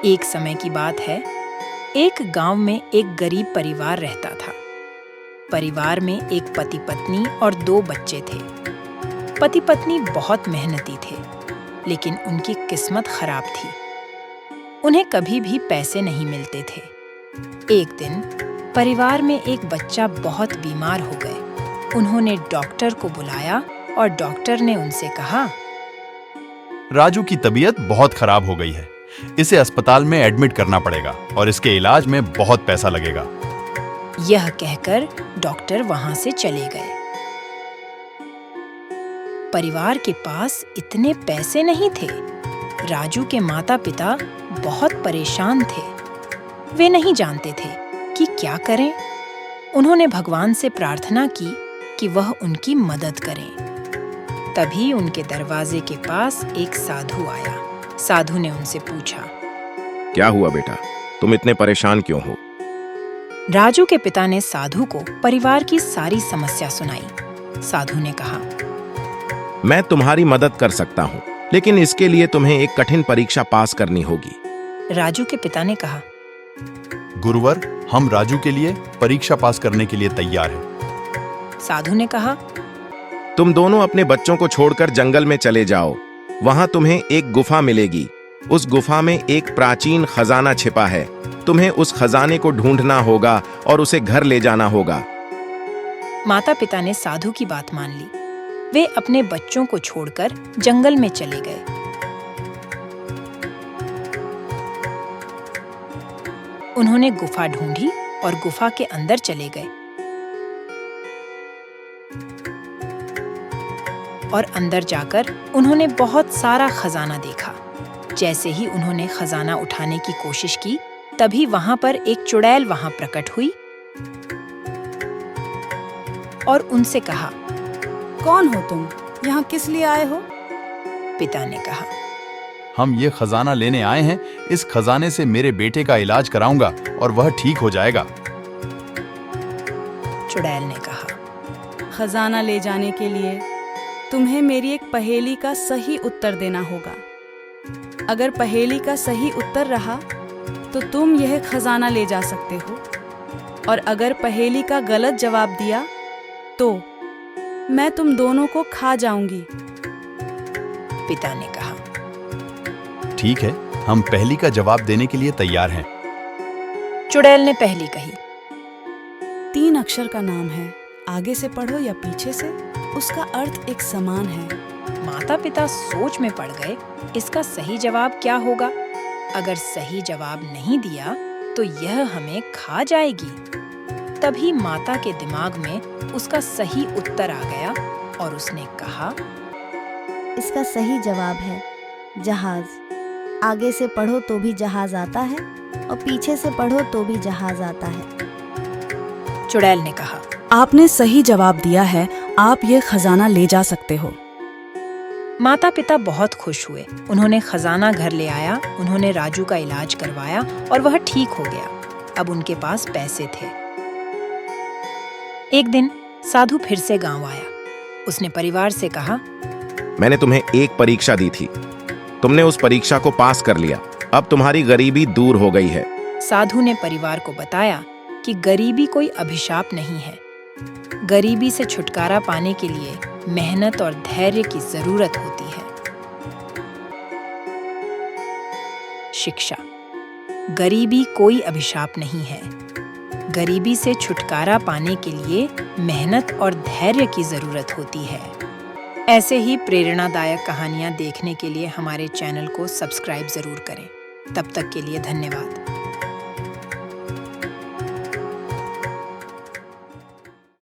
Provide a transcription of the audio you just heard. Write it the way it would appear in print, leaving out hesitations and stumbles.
एक समय की बात है, एक गांव में एक गरीब परिवार रहता था। परिवार में एक पति पत्नी और 2 बच्चे थे। पति पत्नी बहुत मेहनती थे, लेकिन उनकी किस्मत खराब थी। उन्हें कभी भी पैसे नहीं मिलते थे। एक दिन परिवार में एक बच्चा बहुत बीमार हो गए। उन्होंने डॉक्टर को बुलाया और डॉक्टर ने उनसे कहा, राजू की तबीयत बहुत खराब हो गई है। इसे अस्पताल में एडमिट करना पड़ेगा और इसके इलाज में बहुत पैसा लगेगा। यह कहकर डॉक्टर वहां से चले गए। परिवार के पास इतने पैसे नहीं थे। राजू के माता पिता बहुत परेशान थे। वे नहीं जानते थे कि क्या करें। उन्होंने भगवान से प्रार्थना की कि वह उनकी मदद करें। तभी उनके दरवाजे के पास एक साधु आया। साधु ने उनसे पूछा, क्या हुआ बेटा, तुम इतने परेशान क्यों हो? राजू के पिता ने साधु को परिवार की सारी समस्या सुनाई। साधु ने कहा, मैं तुम्हारी मदद कर सकता हूँ, लेकिन इसके लिए तुम्हें एक कठिन परीक्षा पास करनी होगी। राजू के पिता ने कहा, गुरुवर, हम राजू के लिए परीक्षा पास करने के लिए तैयार हैं। साधु ने कहा, तुम दोनों अपने बच्चों को छोड़कर जंगल में चले जाओ। वहां तुम्हें एक गुफा मिलेगी। उस गुफा में एक प्राचीन खजाना छिपा है। तुम्हें उस खजाने को ढूंढना होगा और उसे घर ले जाना होगा। माता पिता ने साधु की बात मान ली। वे अपने बच्चों को छोड़कर जंगल में चले गए। उन्होंने गुफा ढूंढी और गुफा के अंदर चले गए और अंदर जाकर उन्होंने बहुत सारा खजाना देखा। जैसे ही उन्होंने खजाना उठाने की कोशिश की, तभी वहां पर एक चुड़ैल वहां प्रकट हुई और उनसे कहा, कौन हो तुम? यहाँ किस लिए आए हो? पिता ने कहा, हम ये खजाना लेने आए हैं। इस खजाने से मेरे बेटे का इलाज कराऊंगा और वह ठीक हो जाएगा। चुड़ैल ने कहा, खजाना ले जाने के लिए तुम्हें मेरी एक पहेली का सही उत्तर देना होगा। अगर पहेली का सही उत्तर रहा तो तुम यह खजाना ले जा सकते हो, और अगर पहेली का गलत जवाब दिया तो मैं तुम दोनों को खा जाऊंगी। पिता ने कहा, ठीक है, हम पहली का जवाब देने के लिए तैयार हैं। चुड़ैल ने पहली कही, 3 अक्षर का नाम है। आगे से पढ़ो या पीछे से, उसका अर्थ एक समान है। माता पिता सोच में पड़ गए, इसका सही जवाब क्या होगा? अगर सही जवाब नहीं दिया तो यह हमें खा जाएगी। तभी माता के दिमाग में उसका सही उत्तर आ गया और उसने कहा, इसका सही जवाब है जहाज। आगे से पढ़ो तो भी जहाज आता है और पीछे से पढ़ो तो भी जहाज आता है। चुड़ैल ने कहा, आपने सही जवाब दिया है, आप ये खजाना ले जा सकते हो। माता पिता बहुत खुश हुए। उन्होंने खजाना घर ले आया। उन्होंने राजू का इलाज करवाया और वह ठीक हो गया। अब उनके पास पैसे थे। एक दिन साधु फिर से गांव आया। उसने परिवार से कहा, मैंने तुम्हें एक परीक्षा दी थी, तुमने उस परीक्षा को पास कर लिया। अब तुम्हारी गरीबी दूर हो गई है। साधु ने परिवार को बताया कि गरीबी कोई अभिशाप नहीं है। गरीबी से छुटकारा पाने के लिए मेहनत और धैर्य की जरूरत होती है। शिक्षा, गरीबी कोई अभिशाप नहीं है। गरीबी से छुटकारा पाने के लिए मेहनत और धैर्य की जरूरत होती है। ऐसे ही प्रेरणादायक कहानियां देखने के लिए हमारे चैनल को सब्सक्राइब जरूर करें। तब तक के लिए धन्यवाद।